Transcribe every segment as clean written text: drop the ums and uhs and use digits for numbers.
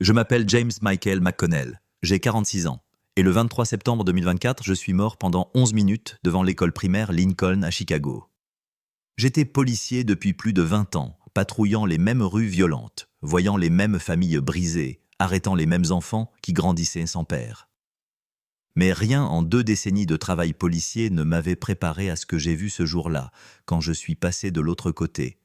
Je m'appelle James Michael McConnell, j'ai 46 ans. Et le 23 septembre 2024, je suis mort pendant 11 minutes devant l'école primaire Lincoln à Chicago. J'étais policier depuis plus de 20 ans, patrouillant les mêmes rues violentes, voyant les mêmes familles brisées, arrêtant les mêmes enfants qui grandissaient sans père. Mais rien en 2 décennies de travail policier ne m'avait préparé à ce que j'ai vu ce jour-là, quand je suis passé de l'autre côté.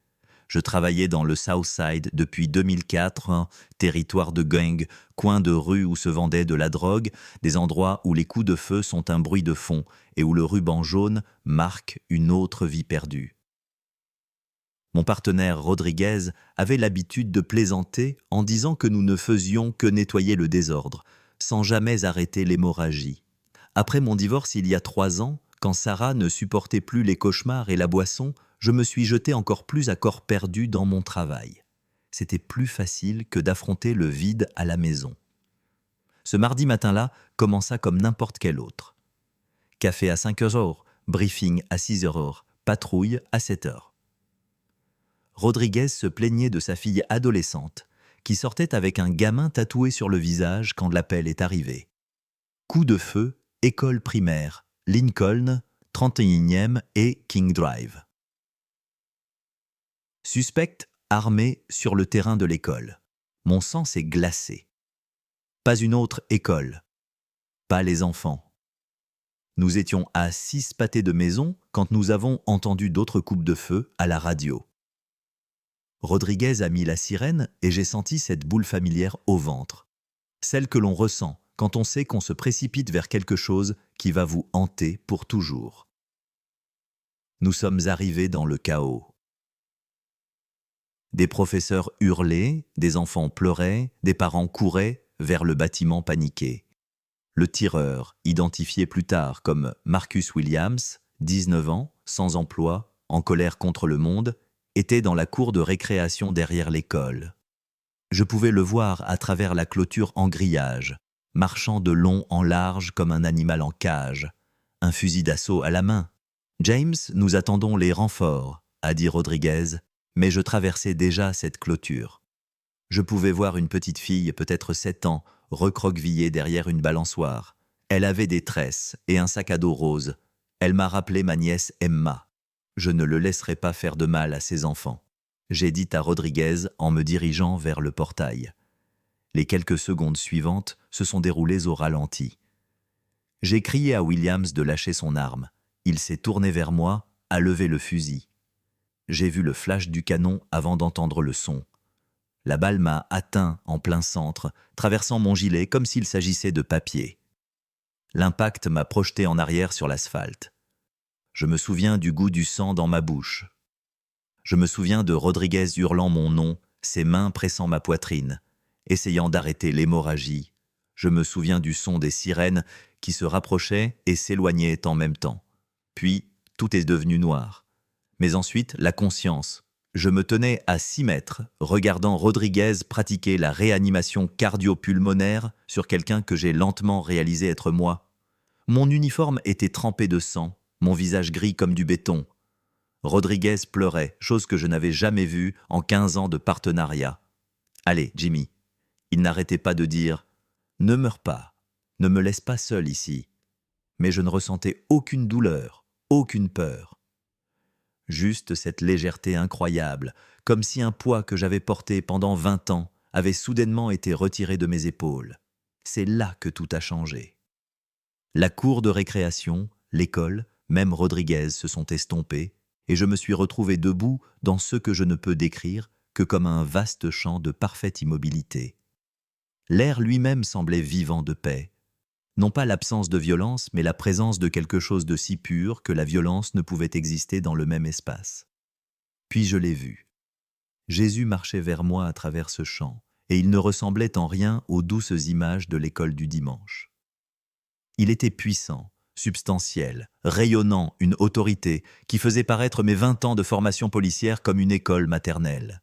Je travaillais dans le South Side depuis 2004, un territoire de gang, coin de rue où se vendait de la drogue, des endroits où les coups de feu sont un bruit de fond et où le ruban jaune marque une autre vie perdue. Mon partenaire Rodriguez avait l'habitude de plaisanter en disant que nous ne faisions que nettoyer le désordre, sans jamais arrêter l'hémorragie. Après mon divorce il y a 3 ans, quand Sarah ne supportait plus les cauchemars et la boisson, je me suis jeté encore plus à corps perdu dans mon travail. C'était plus facile que d'affronter le vide à la maison. Ce mardi matin-là commença comme n'importe quel autre. Café à 5 heures, briefing à 6 heures, patrouille à 7 heures. Rodriguez se plaignait de sa fille adolescente, qui sortait avec un gamin tatoué sur le visage quand l'appel est arrivé. Coup de feu, école primaire, Lincoln, 31e et King Drive. Suspect armé sur le terrain de l'école. Mon sang s'est glacé. Pas une autre école. Pas les enfants. Nous étions à 6 pâtés de maison quand nous avons entendu d'autres coupes de feu à la radio. Rodriguez a mis la sirène et j'ai senti cette boule familière au ventre. Celle que l'on ressent quand on sait qu'on se précipite vers quelque chose qui va vous hanter pour toujours. Nous sommes arrivés dans le chaos. Des professeurs hurlaient, des enfants pleuraient, des parents couraient vers le bâtiment paniqué. Le tireur, identifié plus tard comme Marcus Williams, 19 ans, sans emploi, en colère contre le monde, était dans la cour de récréation derrière l'école. Je pouvais le voir à travers la clôture en grillage, marchant de long en large comme un animal en cage, un fusil d'assaut à la main. « James, nous attendons les renforts », a dit Rodriguez, mais je traversais déjà cette clôture. Je pouvais voir une petite fille, peut-être 7 ans, recroquevillée derrière une balançoire. Elle avait des tresses et un sac à dos rose. Elle m'a rappelé ma nièce Emma. Je ne le laisserai pas faire de mal à ses enfants. J'ai dit à Rodriguez en me dirigeant vers le portail. Les quelques secondes suivantes se sont déroulées au ralenti. J'ai crié à Williams de lâcher son arme. Il s'est tourné vers moi, a levé le fusil. J'ai vu le flash du canon avant d'entendre le son. La balle m'a atteint en plein centre, traversant mon gilet comme s'il s'agissait de papier. L'impact m'a projeté en arrière sur l'asphalte. Je me souviens du goût du sang dans ma bouche. Je me souviens de Rodriguez hurlant mon nom, ses mains pressant ma poitrine, essayant d'arrêter l'hémorragie. Je me souviens du son des sirènes qui se rapprochaient et s'éloignaient en même temps. Puis, tout est devenu noir. Mais ensuite, la conscience. Je me tenais à 6 mètres, regardant Rodriguez pratiquer la réanimation cardio-pulmonaire sur quelqu'un que j'ai lentement réalisé être moi. Mon uniforme était trempé de sang, mon visage gris comme du béton. Rodriguez pleurait, chose que je n'avais jamais vue en 15 ans de partenariat. « Allez, Jimmy !» Il n'arrêtait pas de dire « Ne meurs pas, ne me laisse pas seul ici. » Mais je ne ressentais aucune douleur, aucune peur. Juste cette légèreté incroyable, comme si un poids que j'avais porté pendant 20 ans avait soudainement été retiré de mes épaules. C'est là que tout a changé. La cour de récréation, l'école, même Rodriguez se sont estompés, et je me suis retrouvé debout dans ce que je ne peux décrire que comme un vaste champ de parfaite immobilité. L'air lui-même semblait vivant de paix. Non pas l'absence de violence, mais la présence de quelque chose de si pur que la violence ne pouvait exister dans le même espace. Puis je l'ai vu. Jésus marchait vers moi à travers ce champ, et il ne ressemblait en rien aux douces images de l'école du dimanche. Il était puissant, substantiel, rayonnant, une autorité qui faisait paraître mes 20 ans de formation policière comme une école maternelle.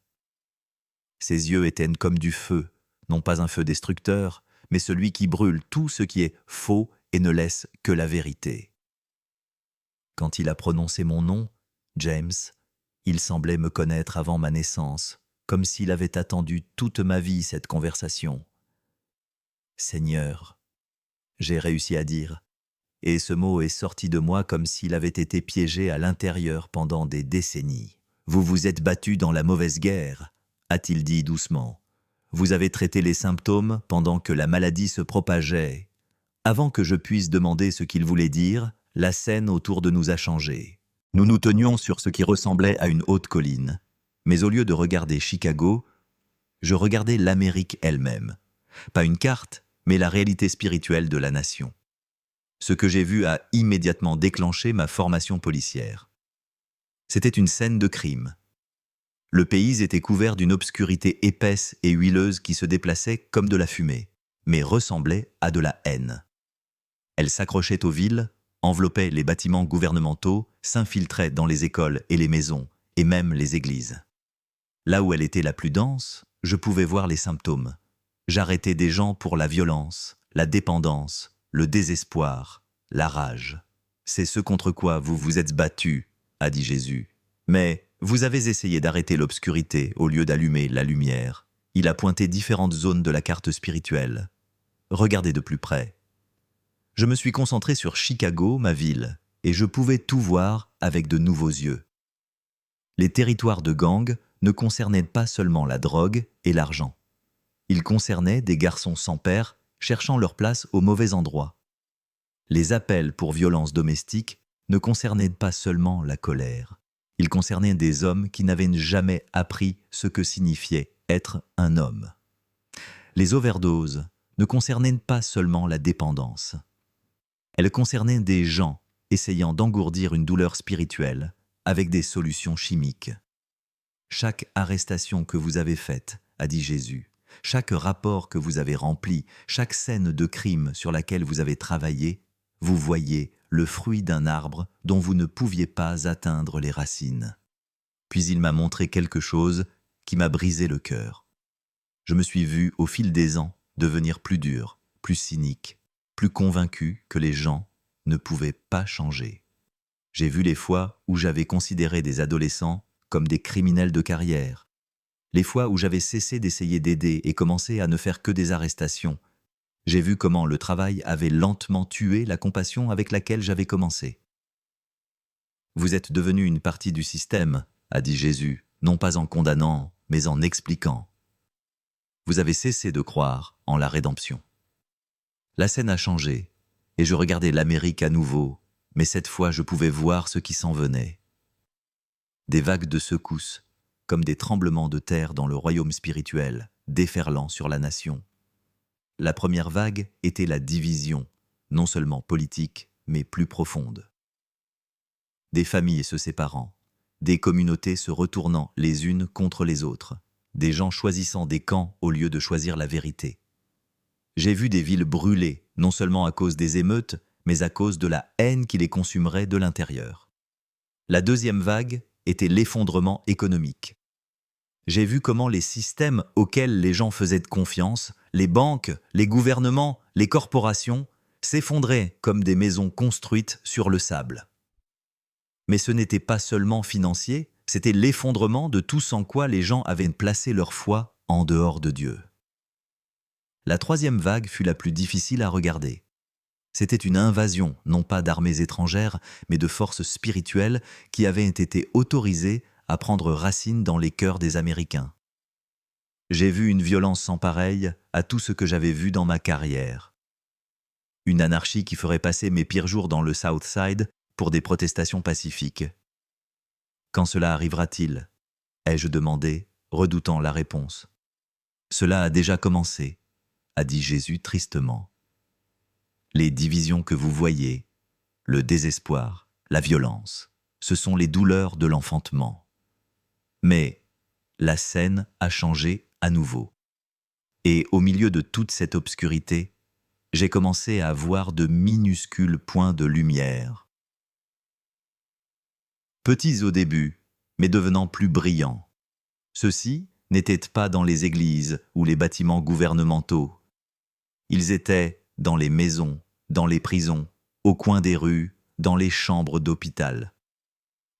Ses yeux étaient comme du feu, non pas un feu destructeur, mais celui qui brûle tout ce qui est faux et ne laisse que la vérité. Quand il a prononcé mon nom, James, il semblait me connaître avant ma naissance, comme s'il avait attendu toute ma vie cette conversation, Seigneur, j'ai réussi à dire, et ce mot est sorti de moi comme s'il avait été piégé à l'intérieur pendant des décennies. Vous vous êtes battu dans la mauvaise guerre, a-t-il dit doucement. Vous avez traité les symptômes pendant que la maladie se propageait. Avant que je puisse demander ce qu'il voulait dire, la scène autour de nous a changé. Nous nous tenions sur ce qui ressemblait à une haute colline. Mais au lieu de regarder Chicago, je regardais l'Amérique elle-même. Pas une carte, mais la réalité spirituelle de la nation. Ce que j'ai vu a immédiatement déclenché ma formation policière. C'était une scène de crime. Le pays était couvert d'une obscurité épaisse et huileuse qui se déplaçait comme de la fumée, mais ressemblait à de la haine. Elle s'accrochait aux villes, enveloppait les bâtiments gouvernementaux, s'infiltrait dans les écoles et les maisons, et même les églises. Là où elle était la plus dense, je pouvais voir les symptômes. J'arrêtais des gens pour la violence, la dépendance, le désespoir, la rage. C'est ce contre quoi vous vous êtes battus, a dit Jésus. Mais vous avez essayé d'arrêter l'obscurité au lieu d'allumer la lumière. Il a pointé différentes zones de la carte spirituelle. Regardez de plus près. Je me suis concentré sur Chicago, ma ville, et je pouvais tout voir avec de nouveaux yeux. Les territoires de gangs ne concernaient pas seulement la drogue et l'argent. Ils concernaient des garçons sans père cherchant leur place au mauvais endroit. Les appels pour violences domestiques ne concernaient pas seulement la colère. Ils concernaient des hommes qui n'avaient jamais appris ce que signifiait être un homme. Les overdoses ne concernaient pas seulement la dépendance. Elles concernaient des gens essayant d'engourdir une douleur spirituelle avec des solutions chimiques. Chaque arrestation que vous avez faite, a dit Jésus, chaque rapport que vous avez rempli, chaque scène de crime sur laquelle vous avez travaillé, vous voyez le fruit d'un arbre dont vous ne pouviez pas atteindre les racines. Puis il m'a montré quelque chose qui m'a brisé le cœur. Je me suis vu, au fil des ans, devenir plus dur, plus cynique, plus convaincu que les gens ne pouvaient pas changer. J'ai vu les fois où j'avais considéré des adolescents comme des criminels de carrière, les fois où j'avais cessé d'essayer d'aider et commencé à ne faire que des arrestations. J'ai vu comment le travail avait lentement tué la compassion avec laquelle j'avais commencé. Vous êtes devenu une partie du système, a dit Jésus, non pas en condamnant, mais en expliquant. Vous avez cessé de croire en la rédemption. La scène a changé, et je regardais l'Amérique à nouveau, mais cette fois je pouvais voir ce qui s'en venait. Des vagues de secousses, comme des tremblements de terre dans le royaume spirituel, déferlant sur la nation. La première vague était la division, non seulement politique, mais plus profonde. Des familles se séparant, des communautés se retournant les unes contre les autres, des gens choisissant des camps au lieu de choisir la vérité. J'ai vu des villes brûler, non seulement à cause des émeutes, mais à cause de la haine qui les consumerait de l'intérieur. La deuxième vague était l'effondrement économique. J'ai vu comment les systèmes auxquels les gens faisaient confiance, les banques, les gouvernements, les corporations, s'effondraient comme des maisons construites sur le sable. Mais ce n'était pas seulement financier, c'était l'effondrement de tout sans quoi les gens avaient placé leur foi en dehors de Dieu. La troisième vague fut la plus difficile à regarder. C'était une invasion, non pas d'armées étrangères, mais de forces spirituelles qui avaient été autorisées à prendre racine dans les cœurs des Américains. J'ai vu une violence sans pareille à tout ce que j'avais vu dans ma carrière. Une anarchie qui ferait passer mes pires jours dans le South Side pour des protestations pacifiques. Quand cela arrivera-t-il ? Ai-je demandé, redoutant la réponse. Cela a déjà commencé, a dit Jésus tristement. Les divisions que vous voyez, le désespoir, la violence, ce sont les douleurs de l'enfantement. Mais la scène a changé à nouveau. Et au milieu de toute cette obscurité, j'ai commencé à voir de minuscules points de lumière. Petits au début, mais devenant plus brillants. Ceux-ci n'étaient pas dans les églises ou les bâtiments gouvernementaux. Ils étaient dans les maisons, dans les prisons, au coin des rues, dans les chambres d'hôpital.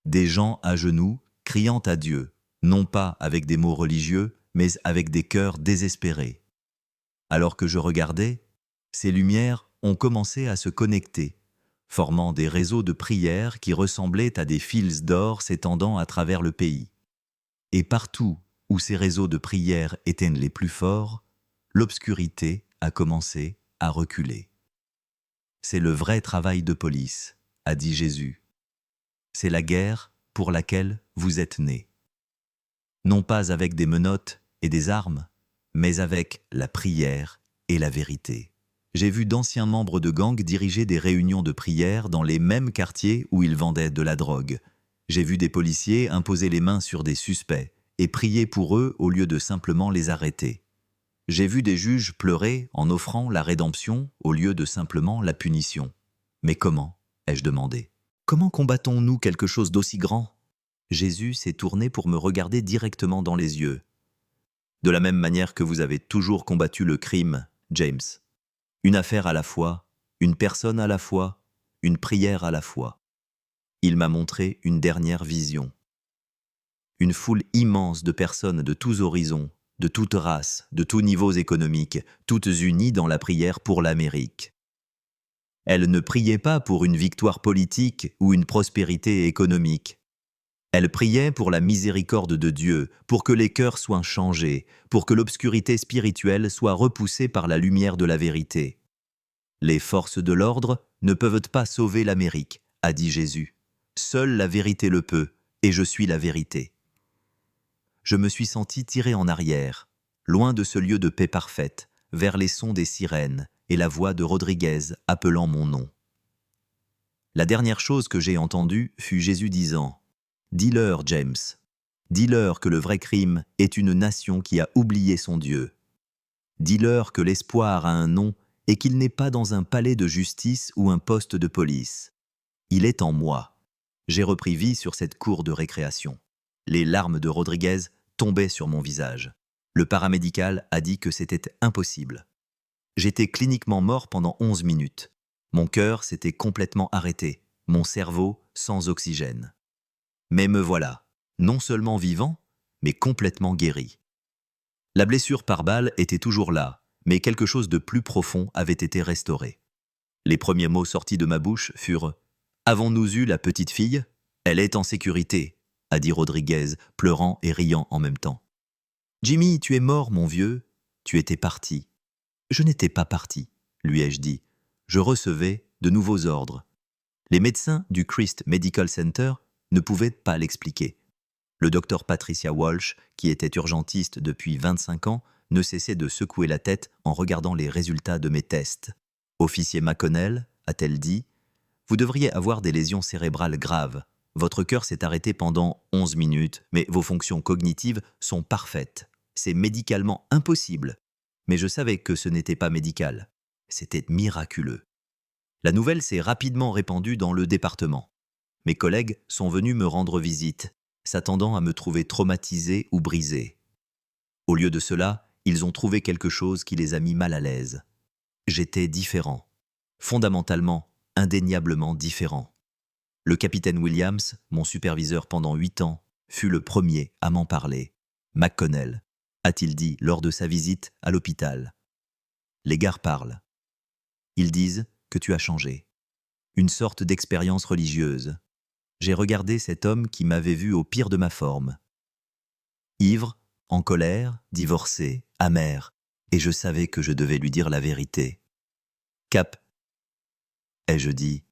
Des gens à genoux, criant à Dieu, non pas avec des mots religieux, mais avec des cœurs désespérés. Alors que je regardais, Ces lumières ont commencé à se connecter, formant des réseaux de prières qui ressemblaient à des fils d'or s'étendant à travers le pays. Et partout où ces réseaux de prières étaient les plus forts, l'obscurité a commencé à reculer. C'est le vrai travail de police, a dit Jésus. C'est la guerre pour laquelle vous êtes nés. Non pas avec des menottes et des armes, mais avec la prière et la vérité. J'ai vu d'anciens membres de gangs diriger des réunions de prière dans les mêmes quartiers où ils vendaient de la drogue. J'ai vu des policiers imposer les mains sur des suspects et prier pour eux au lieu de simplement les arrêter. J'ai vu des juges pleurer en offrant la rédemption au lieu de simplement la punition. Mais comment, ai-je demandé? Comment combattons-nous quelque chose d'aussi grand? Jésus s'est tourné pour me regarder directement dans les yeux. De la même manière que vous avez toujours combattu le crime, James. Une affaire à la fois, une personne à la fois, une prière à la fois. Il m'a montré une dernière vision. Une foule immense de personnes de tous horizons, de toutes races, de tous niveaux économiques, toutes unies dans la prière pour l'Amérique. Elles ne priaient pas pour une victoire politique ou une prospérité économique. Elles priaient pour la miséricorde de Dieu, pour que les cœurs soient changés, pour que l'obscurité spirituelle soit repoussée par la lumière de la vérité. Les forces de l'ordre ne peuvent pas sauver l'Amérique, a dit Jésus. Seule la vérité le peut, et je suis la vérité. Je me suis senti tiré en arrière, loin de ce lieu de paix parfaite, vers les sons des sirènes et la voix de Rodriguez appelant mon nom. La dernière chose que j'ai entendue fut Jésus disant « Dis-leur, James, dis-leur que le vrai crime est une nation qui a oublié son Dieu. Dis-leur que l'espoir a un nom et qu'il n'est pas dans un palais de justice ou un poste de police. Il est en moi. » J'ai repris vie sur cette cour de récréation. Les larmes de Rodriguez tombaient sur mon visage. Le paramédical a dit que c'était impossible. J'étais cliniquement mort pendant 11 minutes. Mon cœur s'était complètement arrêté, mon cerveau sans oxygène. Mais me voilà, non seulement vivant, mais complètement guéri. La blessure par balle était toujours là, mais quelque chose de plus profond avait été restauré. Les premiers mots sortis de ma bouche furent « Avons-nous eu la petite fille ? Elle est en sécurité », a dit Rodriguez, pleurant et riant en même temps. « Jimmy, tu es mort, mon vieux. Tu étais parti. » « Je n'étais pas parti, lui ai-je dit. Je recevais de nouveaux ordres. Les médecins du Christ Medical Center ne pouvaient pas l'expliquer. Le docteur Patricia Walsh, qui était urgentiste depuis 25 ans, ne cessait de secouer la tête en regardant les résultats de mes tests. « Officier McConnell, a-t-elle dit, vous devriez avoir des lésions cérébrales graves. Votre cœur s'est arrêté pendant 11 minutes, mais vos fonctions cognitives sont parfaites. C'est médicalement impossible. » Mais je savais que ce n'était pas médical. C'était miraculeux. La nouvelle s'est rapidement répandue dans le département. Mes collègues sont venus me rendre visite, s'attendant à me trouver traumatisé ou brisé. Au lieu de cela, ils ont trouvé quelque chose qui les a mis mal à l'aise. J'étais différent. Fondamentalement, indéniablement différent. Le capitaine Williams, mon superviseur pendant 8 ans, fut le premier à m'en parler. McConnell, a-t-il dit lors de sa visite à l'hôpital. Les gars parlent. Ils disent que tu as changé. Une sorte d'expérience religieuse. J'ai regardé cet homme qui m'avait vu au pire de ma forme. Ivre, en colère, divorcé, amer, et je savais que je devais lui dire la vérité. Cap, ai-je dit,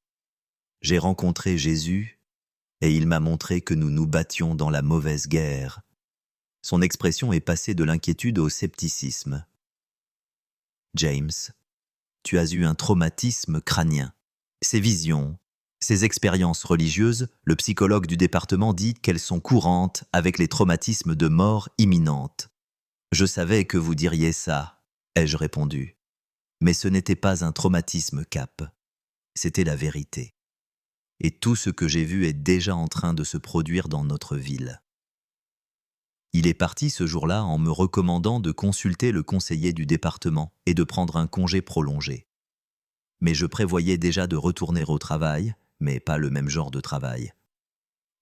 j'ai rencontré Jésus et il m'a montré que nous nous battions dans la mauvaise guerre. Son expression est passée de l'inquiétude au scepticisme. James, tu as eu un traumatisme crânien. Ces visions, ces expériences religieuses, le psychologue du département dit qu'elles sont courantes avec les traumatismes de mort imminente. Je savais que vous diriez ça, ai-je répondu. Mais ce n'était pas un traumatisme, Cap. C'était la vérité. Et tout ce que j'ai vu est déjà en train de se produire dans notre ville. Il est parti ce jour-là en me recommandant de consulter le conseiller du département et de prendre un congé prolongé. Mais je prévoyais déjà de retourner au travail, mais pas le même genre de travail.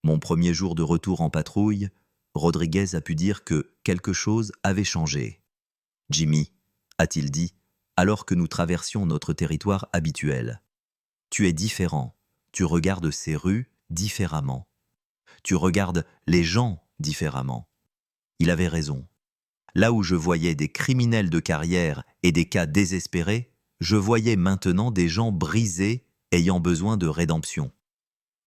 Mon premier jour de retour en patrouille, Rodriguez a pu dire que quelque chose avait changé. « Jimmy, a-t-il dit, alors que nous traversions notre territoire habituel. Tu es différent. Tu regardes ces rues différemment. Tu regardes les gens différemment. Il avait raison. Là où je voyais des criminels de carrière et des cas désespérés, je voyais maintenant des gens brisés ayant besoin de rédemption.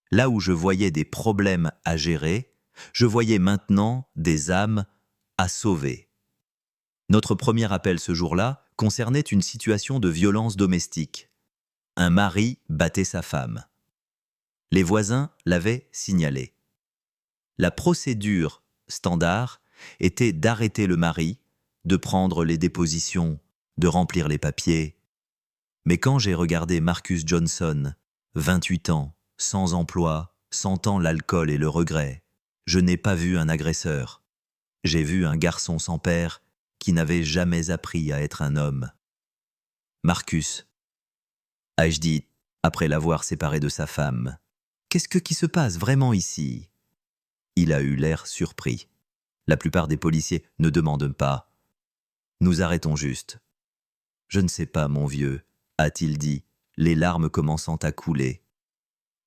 Là où je voyais des problèmes à gérer, je voyais maintenant des âmes à sauver. Notre premier appel ce jour-là concernait une situation de violence domestique. Un mari battait sa femme. Les voisins l'avaient signalé. La procédure standard était d'arrêter le mari, de prendre les dépositions, de remplir les papiers. Mais quand j'ai regardé Marcus Johnson, 28 ans, sans emploi, sentant l'alcool et le regret, je n'ai pas vu un agresseur. J'ai vu un garçon sans père qui n'avait jamais appris à être un homme. Marcus, ai-je dit, après l'avoir séparé de sa femme, qu'est-ce qui se passe vraiment ici ? Il a eu l'air surpris. La plupart des policiers ne demandent pas. Nous arrêtons juste. Je ne sais pas, mon vieux, a-t-il dit, les larmes commençant à couler.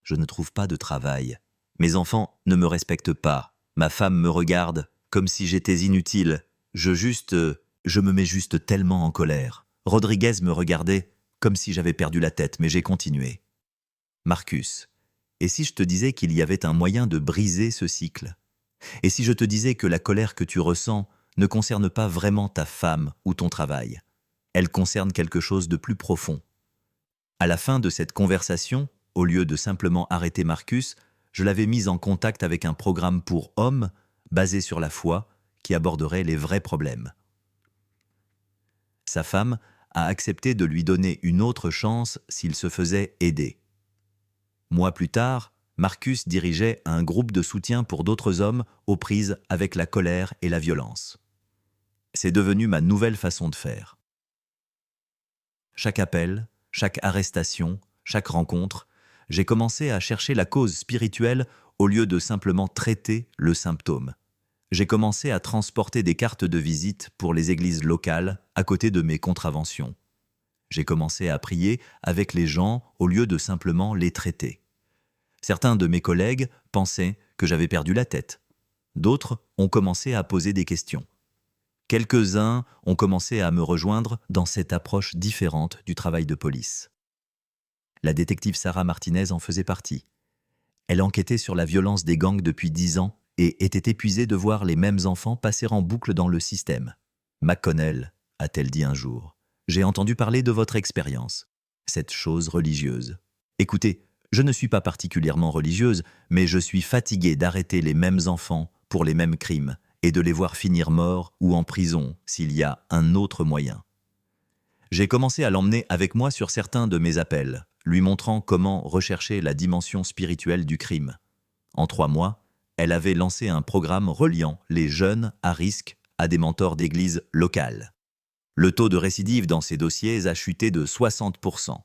Je ne trouve pas de travail. Mes enfants ne me respectent pas. Ma femme me regarde comme si j'étais inutile. Je me mets juste tellement en colère. Rodriguez me regardait comme si j'avais perdu la tête, mais j'ai continué. Marcus, et si je te disais qu'il y avait un moyen de briser ce cycle ? Et si je te disais que la colère que tu ressens ne concerne pas vraiment ta femme ou ton travail ? Elle concerne quelque chose de plus profond. À la fin de cette conversation, au lieu de simplement arrêter Marcus, je l'avais mis en contact avec un programme pour hommes basé sur la foi qui aborderait les vrais problèmes. Sa femme a accepté de lui donner une autre chance s'il se faisait aider. Mois plus tard, Marcus dirigeait un groupe de soutien pour d'autres hommes aux prises avec la colère et la violence. C'est devenu ma nouvelle façon de faire. Chaque appel, chaque arrestation, chaque rencontre, j'ai commencé à chercher la cause spirituelle au lieu de simplement traiter le symptôme. J'ai commencé à transporter des cartes de visite pour les églises locales à côté de mes contraventions. J'ai commencé à prier avec les gens au lieu de simplement les traiter. Certains de mes collègues pensaient que j'avais perdu la tête. D'autres ont commencé à poser des questions. Quelques-uns ont commencé à me rejoindre dans cette approche différente du travail de police. La détective Sarah Martinez en faisait partie. Elle enquêtait sur la violence des gangs depuis 10 ans et était épuisée de voir les mêmes enfants passer en boucle dans le système. « McConnell », a-t-elle dit un jour, « j'ai entendu parler de votre expérience, cette chose religieuse. Écoutez, je ne suis pas particulièrement religieuse, mais je suis fatiguée d'arrêter les mêmes enfants pour les mêmes crimes et de les voir finir morts ou en prison s'il y a un autre moyen. » J'ai commencé à l'emmener avec moi sur certains de mes appels, lui montrant comment rechercher la dimension spirituelle du crime. En 3 mois, elle avait lancé un programme reliant les jeunes à risque à des mentors d'églises locales. Le taux de récidive dans ces dossiers a chuté de 60%.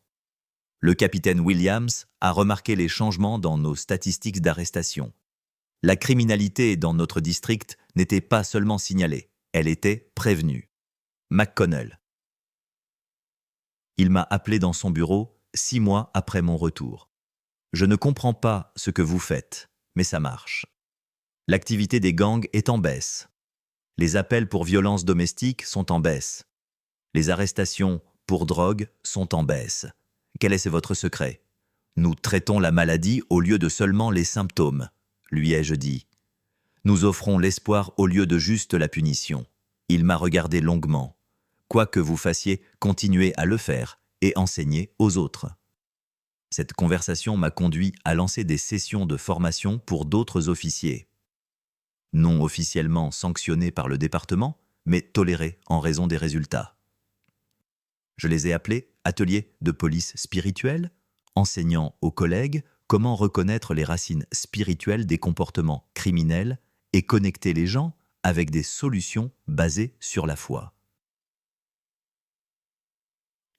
Le capitaine Williams a remarqué les changements dans nos statistiques d'arrestation. La criminalité dans notre district n'était pas seulement signalée, elle était prévenue. McConnell. Il m'a appelé dans son bureau 6 mois après mon retour. Je ne comprends pas ce que vous faites, mais ça marche. L'activité des gangs est en baisse. Les appels pour violences domestiques sont en baisse. Les arrestations pour drogue sont en baisse. Quel est votre secret ? Nous traitons la maladie au lieu de seulement les symptômes, lui ai-je dit. Nous offrons l'espoir au lieu de juste la punition. Il m'a regardé longuement. Quoi que vous fassiez, continuez à le faire et enseignez aux autres. Cette conversation m'a conduit à lancer des sessions de formation pour d'autres officiers. Non officiellement sanctionnés par le département, mais tolérés en raison des résultats. Je les ai appelés ateliers de police spirituelle, enseignant aux collègues comment reconnaître les racines spirituelles des comportements criminels et connecter les gens avec des solutions basées sur la foi.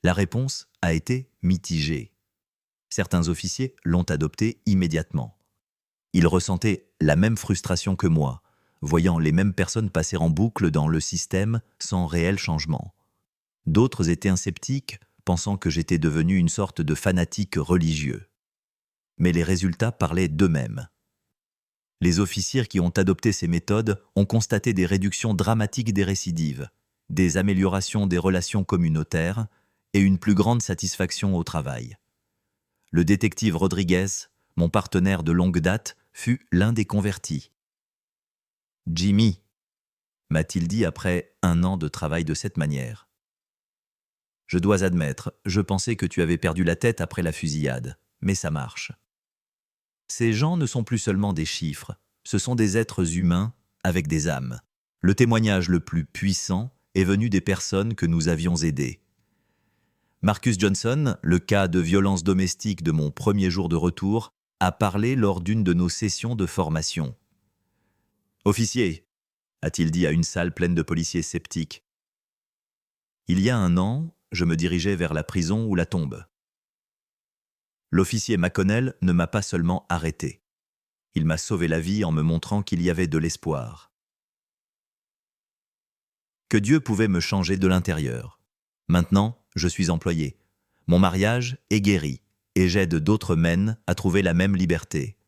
La réponse a été mitigée. Certains officiers l'ont adopté immédiatement. Ils ressentaient la même frustration que moi, voyant les mêmes personnes passer en boucle dans le système sans réel changement. D'autres étaient sceptiques, pensant que j'étais devenu une sorte de fanatique religieux. Mais les résultats parlaient d'eux-mêmes. Les officiers qui ont adopté ces méthodes ont constaté des réductions dramatiques des récidives, des améliorations des relations communautaires et une plus grande satisfaction au travail. Le détective Rodriguez, mon partenaire de longue date, fut l'un des convertis. « Jimmy », m'a-t-il dit après 1 an de travail de cette manière. « Je dois admettre, je pensais que tu avais perdu la tête après la fusillade, mais ça marche. Ces gens ne sont plus seulement des chiffres, ce sont des êtres humains avec des âmes. Le témoignage le plus puissant est venu des personnes que nous avions aidées. Marcus Johnson, le cas de violence domestique de mon premier jour de retour, a parlé lors d'une de nos sessions de formation. « Officier », a-t-il dit à une salle pleine de policiers sceptiques. Il y a 1 an, je me dirigeais vers la prison ou la tombe. L'officier McConnell ne m'a pas seulement arrêté. Il m'a sauvé la vie en me montrant qu'il y avait de l'espoir. Que Dieu pouvait me changer de l'intérieur. Maintenant, je suis employé. Mon mariage est guéri et j'aide d'autres men à trouver la même liberté.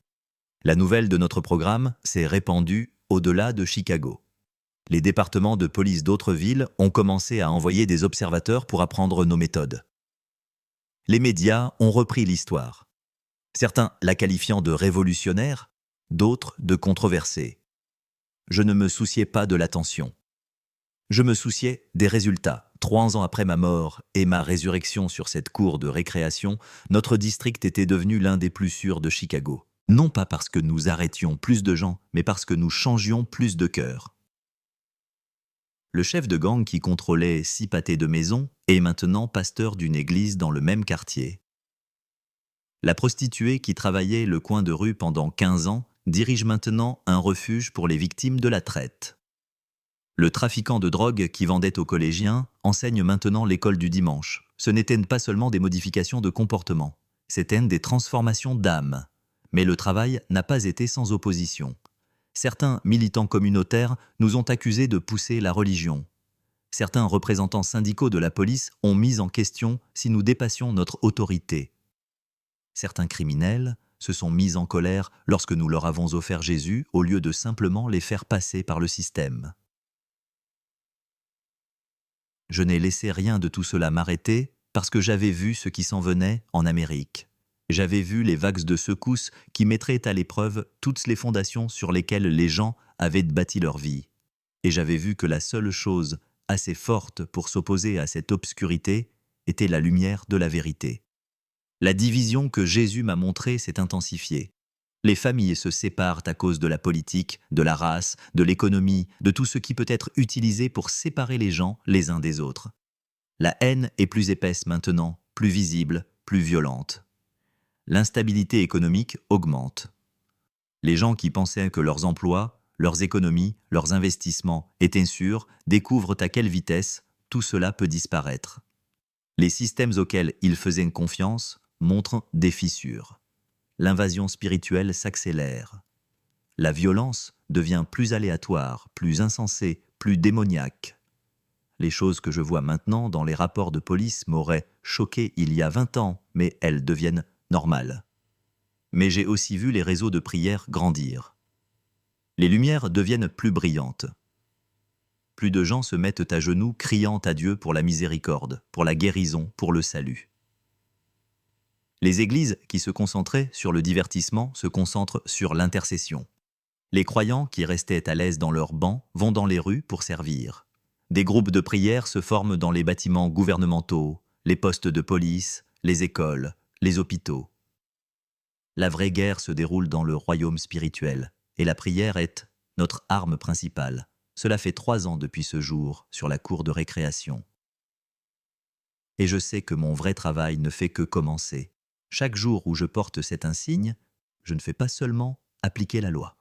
La nouvelle de notre programme s'est répandue au-delà de Chicago. Les départements de police d'autres villes ont commencé à envoyer des observateurs pour apprendre nos méthodes. Les médias ont repris l'histoire. Certains la qualifiant de révolutionnaire, d'autres de controversée. Je ne me souciais pas de l'attention. Je me souciais des résultats. 3 ans après ma mort et ma résurrection sur cette cour de récréation, notre district était devenu l'un des plus sûrs de Chicago. Non pas parce que nous arrêtions plus de gens, mais parce que nous changions plus de cœurs. Le chef de gang qui contrôlait 6 pâtés de maison est maintenant pasteur d'une église dans le même quartier. La prostituée qui travaillait le coin de rue pendant 15 ans dirige maintenant un refuge pour les victimes de la traite. Le trafiquant de drogue qui vendait aux collégiens enseigne maintenant l'école du dimanche. Ce n'étaient pas seulement des modifications de comportement, c'étaient des transformations d'âme. Mais le travail n'a pas été sans opposition. Certains militants communautaires nous ont accusés de pousser la religion. Certains représentants syndicaux de la police ont mis en question si nous dépassions notre autorité. Certains criminels se sont mis en colère lorsque nous leur avons offert Jésus au lieu de simplement les faire passer par le système. Je n'ai laissé rien de tout cela m'arrêter parce que j'avais vu ce qui s'en venait en Amérique. J'avais vu les vagues de secousses qui mettraient à l'épreuve toutes les fondations sur lesquelles les gens avaient bâti leur vie. Et j'avais vu que la seule chose assez forte pour s'opposer à cette obscurité était la lumière de la vérité. La division que Jésus m'a montrée s'est intensifiée. Les familles se séparent à cause de la politique, de la race, de l'économie, de tout ce qui peut être utilisé pour séparer les gens les uns des autres. La haine est plus épaisse maintenant, plus visible, plus violente. L'instabilité économique augmente. Les gens qui pensaient que leurs emplois, leurs économies, leurs investissements étaient sûrs découvrent à quelle vitesse tout cela peut disparaître. Les systèmes auxquels ils faisaient confiance montrent des fissures. L'invasion spirituelle s'accélère. La violence devient plus aléatoire, plus insensée, plus démoniaque. Les choses que je vois maintenant dans les rapports de police m'auraient choqué il y a 20 ans, mais elles deviennent normales. Mais j'ai aussi vu les réseaux de prière grandir. Les lumières deviennent plus brillantes. Plus de gens se mettent à genoux criant à Dieu pour la miséricorde, pour la guérison, pour le salut. Les églises qui se concentraient sur le divertissement se concentrent sur l'intercession. Les croyants qui restaient à l'aise dans leurs bancs vont dans les rues pour servir. Des groupes de prière se forment dans les bâtiments gouvernementaux, les postes de police, les écoles, les hôpitaux. La vraie guerre se déroule dans le royaume spirituel, et la prière est notre arme principale. Cela fait 3 ans depuis ce jour sur la cour de récréation. Et je sais que mon vrai travail ne fait que commencer. Chaque jour où je porte cet insigne, je ne fais pas seulement appliquer la loi.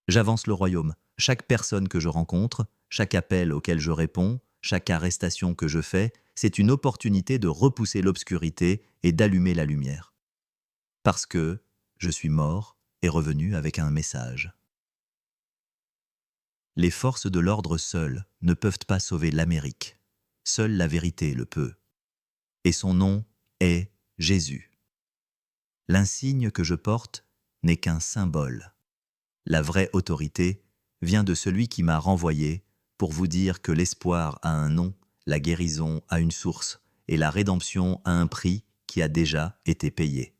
J'avance le royaume. Chaque personne que je rencontre, chaque appel auquel je réponds, chaque arrestation que je fais, c'est une opportunité de repousser l'obscurité et d'allumer la lumière. Parce que je suis mort et revenu avec un message. Les forces de l'ordre seules ne peuvent pas sauver l'Amérique. seule la vérité le peut. Et son nom est Jésus. L'insigne que je porte n'est qu'un symbole. La vraie autorité vient de celui qui m'a renvoyé pour vous dire que l'espoir a un nom, la guérison a une source et la rédemption a un prix qui a déjà été payé.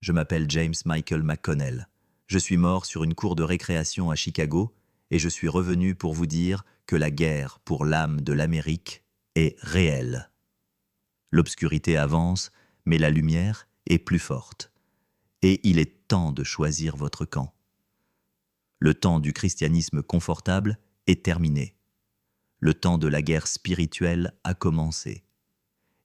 Je m'appelle James Michael McConnell. Je suis mort sur une cour de récréation à Chicago et je suis revenu pour vous dire que la guerre pour l'âme de l'Amérique est réelle. L'obscurité avance, mais la lumière est plus forte. Et il est temps de choisir votre camp. Le temps du christianisme confortable est terminé. Le temps de la guerre spirituelle a commencé.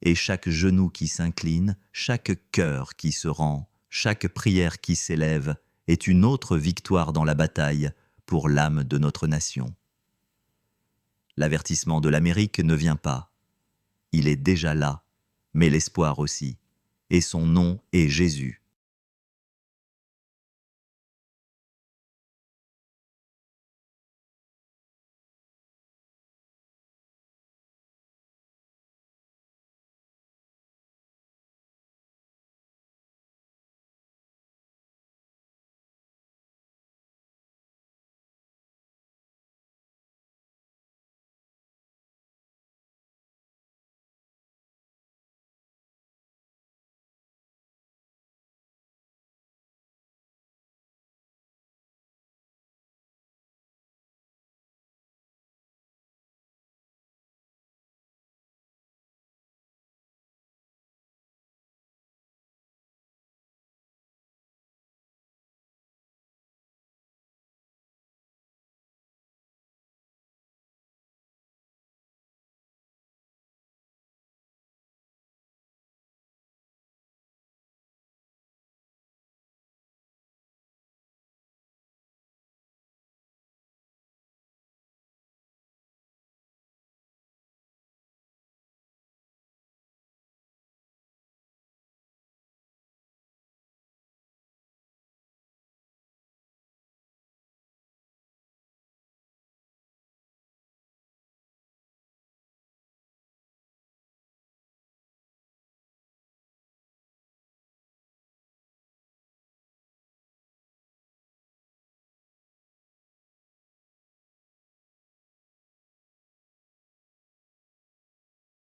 Et chaque genou qui s'incline, chaque cœur qui se rend, chaque prière qui s'élève est une autre victoire dans la bataille pour l'âme de notre nation. L'avertissement de l'Amérique ne vient pas. Il est déjà là, mais l'espoir aussi. Et son nom est Jésus.